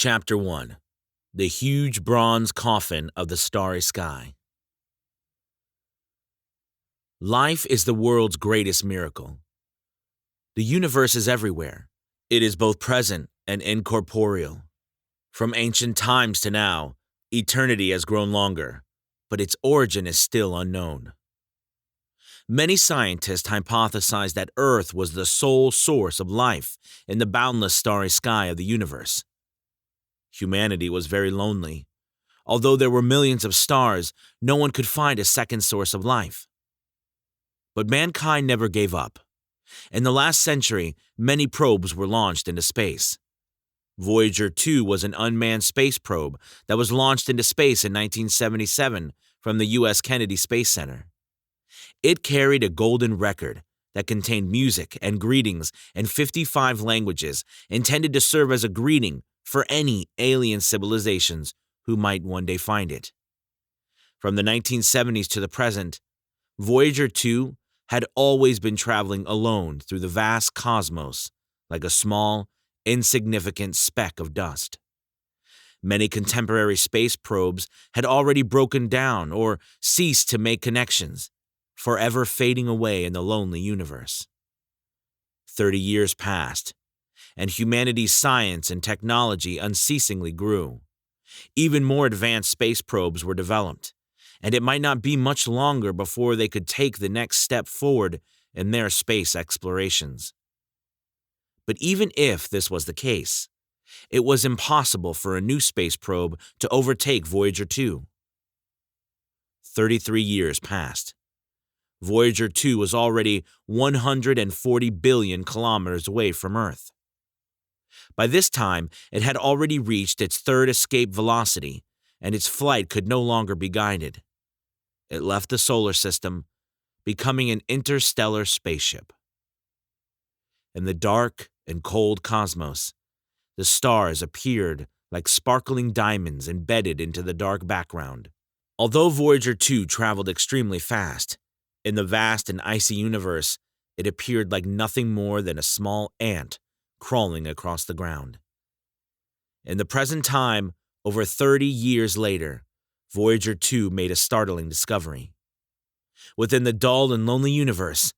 Chapter 1: The Huge Bronze Coffin of the Starry Sky. Life is the world's greatest miracle. The universe is everywhere. It is both present and incorporeal. From ancient times to now, eternity has grown longer, but its origin is still unknown. Many scientists hypothesize that Earth was the sole source of life in the boundless starry sky of the universe. Humanity was very lonely. Although there were millions of stars, no one could find a second source of life. But mankind never gave up. In the last century, many probes were launched into space. Voyager 2 was an unmanned space probe that was launched into space in 1977 from the U.S. Kennedy Space Center. It carried a golden record that contained music and greetings in 55 languages intended to serve as a greeting for any alien civilizations who might one day find it. From the 1970s to the present, Voyager 2 had always been traveling alone through the vast cosmos like a small, insignificant speck of dust. Many contemporary space probes had already broken down or ceased to make connections, forever fading away in the lonely universe. 30 years passed, and humanity's science and technology unceasingly grew. Even more advanced space probes were developed, and it might not be much longer before they could take the next step forward in their space explorations. But even if this was the case, it was impossible for a new space probe to overtake Voyager 2. 33 years passed. Voyager 2 was already 140 billion kilometers away from Earth. By this time, it had already reached its third escape velocity, and its flight could no longer be guided. It left the solar system, becoming an interstellar spaceship. In the dark and cold cosmos, the stars appeared like sparkling diamonds embedded into the dark background. Although Voyager 2 traveled extremely fast, in the vast and icy universe, it appeared like nothing more than a small ant crawling across the ground. In the present time, over 30 years later, Voyager 2 made a startling discovery. Within the dull and lonely universe,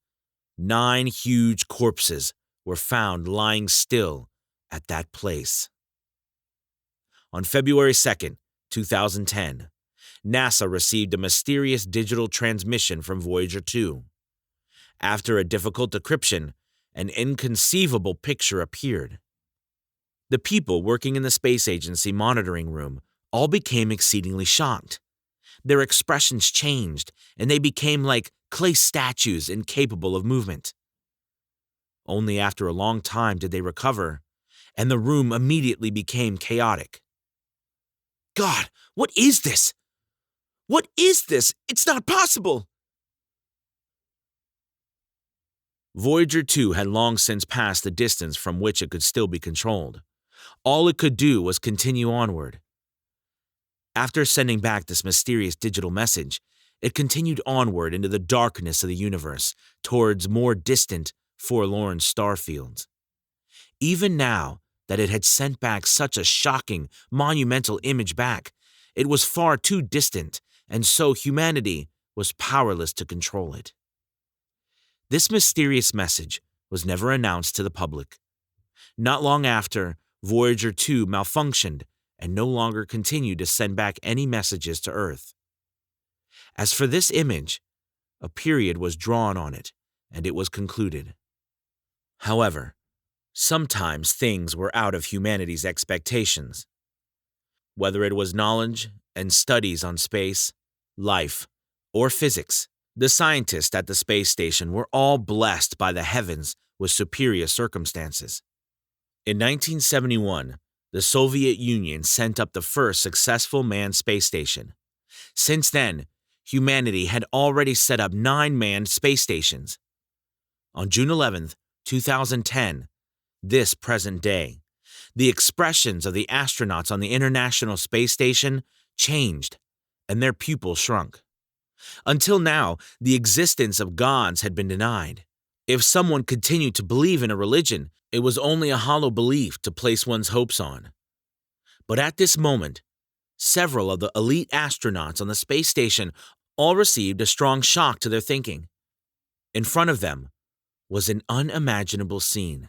9 huge corpses were found lying still at that place. On February 2nd, 2010, NASA received a mysterious digital transmission from Voyager 2. After a difficult decryption, an inconceivable picture appeared. The people working in the space agency monitoring room all became exceedingly shocked. Their expressions changed, and they became like clay statues incapable of movement. Only after a long time did they recover, and the room immediately became chaotic. "God, what is this? What is this? It's not possible!" Voyager 2 had long since passed the distance from which it could still be controlled. All it could do was continue onward. After sending back this mysterious digital message, it continued onward into the darkness of the universe, towards more distant, forlorn star fields. Even now that it had sent back such a shocking, monumental image back, it was far too distant, and so humanity was powerless to control it. This mysterious message was never announced to the public. Not long after, Voyager 2 malfunctioned and no longer continued to send back any messages to Earth. As for this image, a period was drawn on it, and it was concluded. However, sometimes things were out of humanity's expectations. Whether it was knowledge and studies on space, life, or physics, the scientists at the space station were all blessed by the heavens with superior circumstances. In 1971, the Soviet Union sent up the first successful manned space station. Since then, humanity had already set up 9 manned space stations. On June 11, 2010, this present day, the expressions of the astronauts on the International Space Station changed, and their pupils shrunk. Until now, the existence of gods had been denied. If someone continued to believe in a religion, it was only a hollow belief to place one's hopes on. But at this moment, several of the elite astronauts on the space station all received a strong shock to their thinking. In front of them was an unimaginable scene.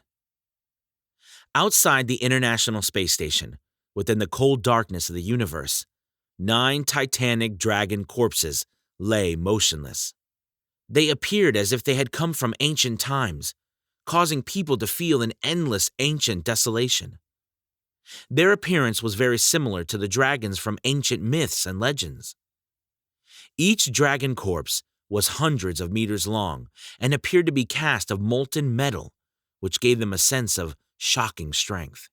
Outside the International Space Station, within the cold darkness of the universe, 9 titanic dragon corpses lay motionless. They appeared as if they had come from ancient times, causing people to feel an endless ancient desolation. Their appearance was very similar to the dragons from ancient myths and legends. Each dragon corpse was hundreds of meters long and appeared to be cast of molten metal, which gave them a sense of shocking strength.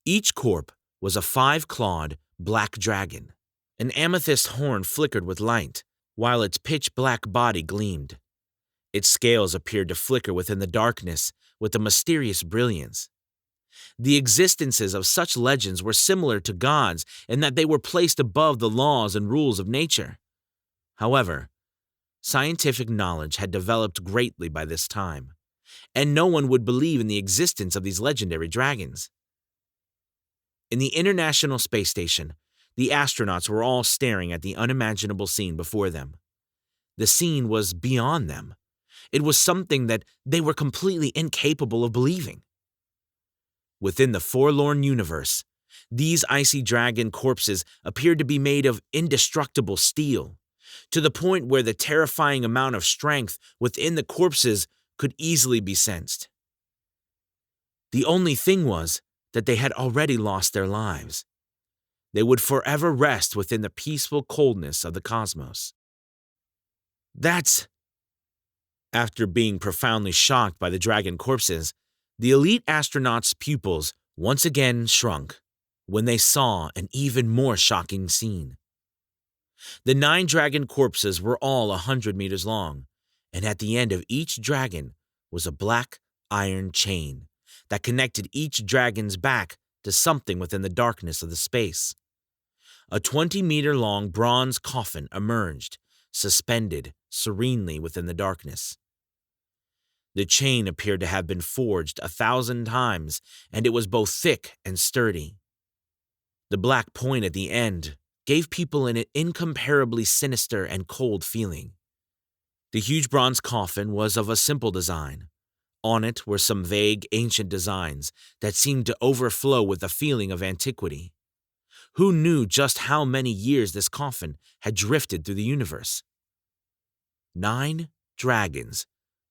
Each corpse was a 5-clawed black dragon. An amethyst horn flickered with light, while its pitch-black body gleamed. Its scales appeared to flicker within the darkness with a mysterious brilliance. The existences of such legends were similar to gods in that they were placed above the laws and rules of nature. However, scientific knowledge had developed greatly by this time, and no one would believe in the existence of these legendary dragons. In the International Space Station, the astronauts were all staring at the unimaginable scene before them. The scene was beyond them. It was something that they were completely incapable of believing. Within the forlorn universe, these icy dragon corpses appeared to be made of indestructible steel, to the point where the terrifying amount of strength within the corpses could easily be sensed. The only thing was that they had already lost their lives. They would forever rest within the peaceful coldness of the cosmos. After being profoundly shocked by the dragon corpses, the elite astronauts' pupils once again shrunk when they saw an even more shocking scene. The 9 dragon corpses were all 100 meters long, and at the end of each dragon was a black iron chain that connected each dragon's back to something within the darkness of the space. A 20-meter-long bronze coffin emerged, suspended serenely within the darkness. The chain appeared to have been forged 1,000 times, and it was both thick and sturdy. The black point at the end gave people an incomparably sinister and cold feeling. The huge bronze coffin was of a simple design. On it were some vague ancient designs that seemed to overflow with a feeling of antiquity. Who knew just how many years this coffin had drifted through the universe? 9 dragons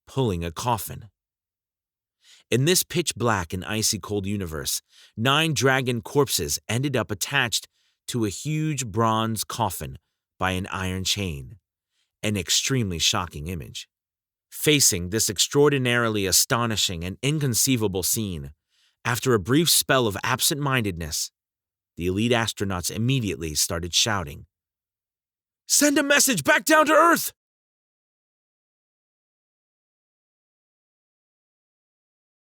pulling a coffin. In this pitch-black and icy cold universe, 9 dragon corpses ended up attached to a huge bronze coffin by an iron chain, an extremely shocking image. Facing this extraordinarily astonishing and inconceivable scene, after a brief spell of absent-mindedness, the elite astronauts immediately started shouting, "Send a message back down to Earth!